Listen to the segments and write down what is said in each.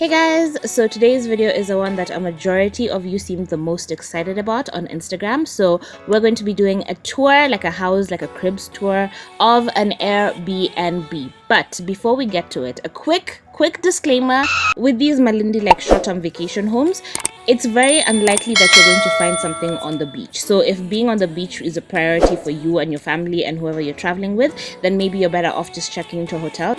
Hey guys, so today's video is the one that a majority of you seemed the most excited about on Instagram. So we're going to be doing a tour, like a house, like a cribs tour of an Airbnb. But before we get to it, a quick disclaimer: with these Malindi like short-term vacation homes, it's very unlikely that you're going to find something on the beach. So if being on the beach is a priority for you and your family and whoever you're traveling with, then maybe you're better off just checking into a hotel.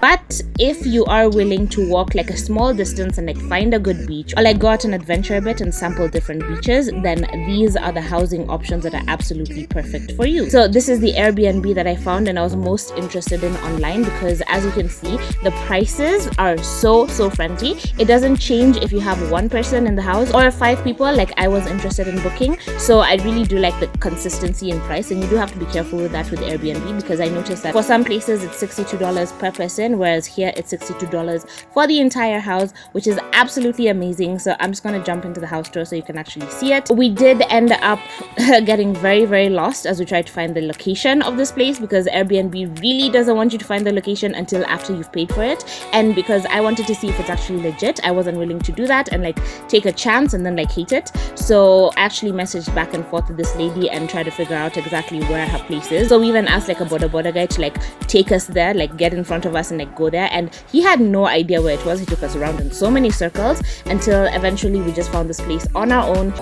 But if you are willing to walk like a small distance and like find a good beach, or like go out and adventure a bit and sample different beaches, then these are the housing options that are absolutely perfect for you. So this is the Airbnb that I found and I was most interested in online, because as you can see, the prices are so friendly. It doesn't change if you have one person in the house or 5 people like I was interested in booking. So I really do like the consistency in price, and you do have to be careful with that with Airbnb, because I noticed that for some places it's $62 per person, whereas here it's $62 for the entire house, which is absolutely amazing. So I'm just going to jump into the house tour so you can actually see it. We did end up getting very lost as we tried to find the location of this place, because Airbnb really doesn't want you to find the location until after you've paid for it. And because I wanted to see if it's actually legit, I wasn't willing to do that and like take a chance and then like hate it. So I actually messaged back and forth with this lady and tried to figure out exactly where her place is. So we even asked like a border guy to like take us there, like get in front of us and like go there, and he had no idea where it was. He took us around in so many circles until eventually we just found this place on our own.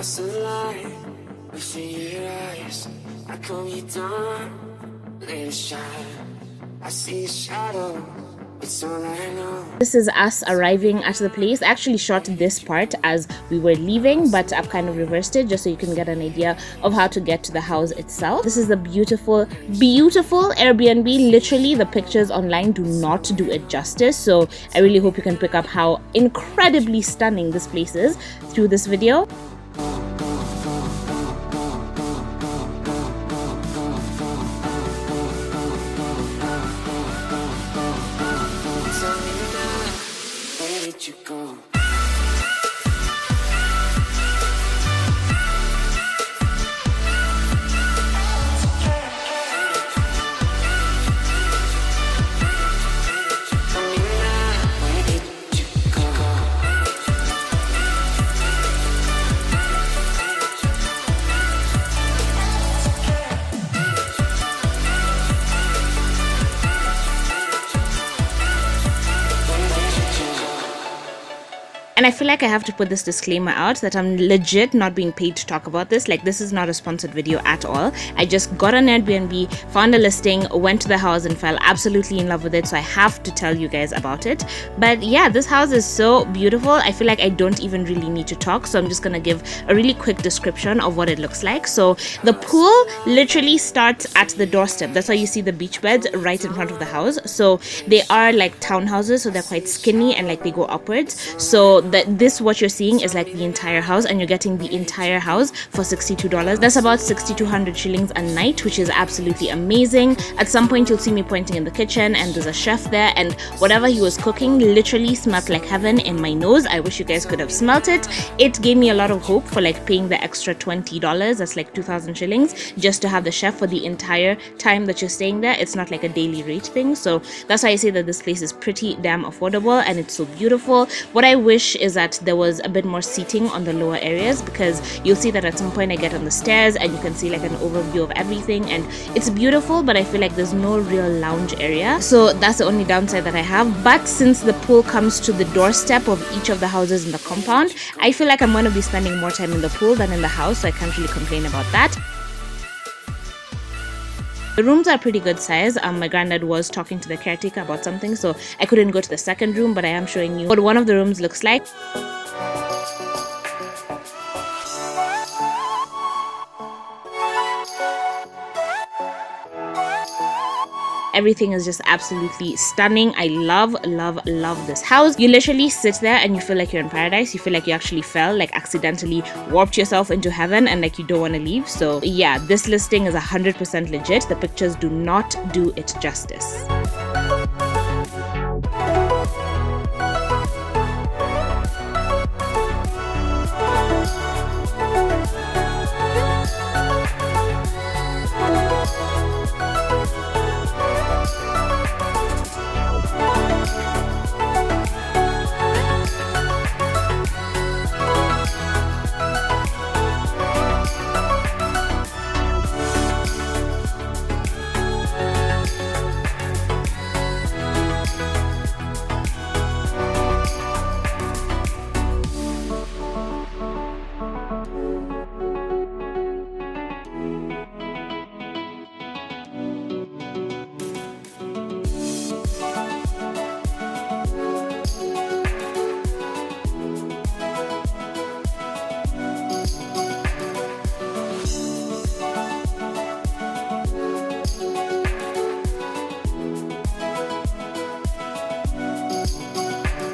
This is us arriving at the place. I actually shot this part as we were leaving, but I've kind of reversed it just so you can get an idea of how to get to the house itself. This is the beautiful Airbnb. Literally, the pictures online do not do it justice. So I really hope you can pick up how incredibly stunning this place is through this video. And I feel like I have to put this disclaimer out that I'm legit not being paid to talk about this. Like, this is not a sponsored video at all. I just got on Airbnb, found a listing, went to the house and fell absolutely in love with it. So I have to tell you guys about it. But yeah, this house is so beautiful. I feel like I don't even really need to talk. So I'm just gonna give a really quick description of what it looks like. So the pool literally starts at the doorstep. That's why you see the beach beds right in front of the house. So they are like townhouses, so they're quite skinny and like they go upwards. So what you're seeing is like the entire house, and you're getting the entire house for $62. That's about 6,200 shillings a night, which is absolutely amazing. At some point you'll see me pointing in the kitchen and there's a chef there, and whatever he was cooking literally smelled like heaven in my nose. I wish you guys could have smelt it. It gave me a lot of hope for like paying the extra $20, that's like 2,000 shillings, just to have the chef for the entire time that you're staying there. It's not like a daily rate thing. So that's why I say that this place is pretty damn affordable and it's so beautiful. What I wish is that there was a bit more seating on the lower areas, because you'll see that at some point I get on the stairs and you can see like an overview of everything, and it's beautiful, but I feel like there's no real lounge area. So that's the only downside that I have. But since the pool comes to the doorstep of each of the houses in the compound, I feel like I'm going to be spending more time in the pool than in the house, so I can't really complain about that. The rooms are pretty good size. My granddad was talking to the caretaker about something, so I couldn't go to the second room, but I am showing you what one of the rooms looks like. Everything is just absolutely stunning. I love this house. You literally sit there and you feel like you're in paradise. You feel like you actually fell, like accidentally warped yourself into heaven, and like you don't want to leave. So yeah, this listing is 100% legit. The pictures do not do it justice.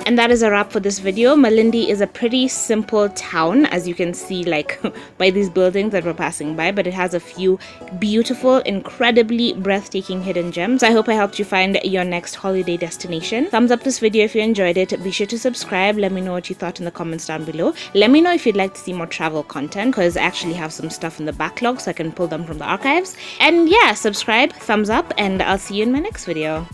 And that is a wrap for this video. Malindi is a pretty simple town, as you can see, like by these buildings that we're passing by, but it has a few beautiful, incredibly breathtaking hidden gems. So I hope I helped you find your next holiday destination. Thumbs up this video if you enjoyed it. Be sure to subscribe. Let me know what you thought in the comments down below. Let me know if you'd like to see more travel content, because I actually have some stuff in the backlog so I can pull them from the archives. And yeah, subscribe, thumbs up, and I'll see you in my next video.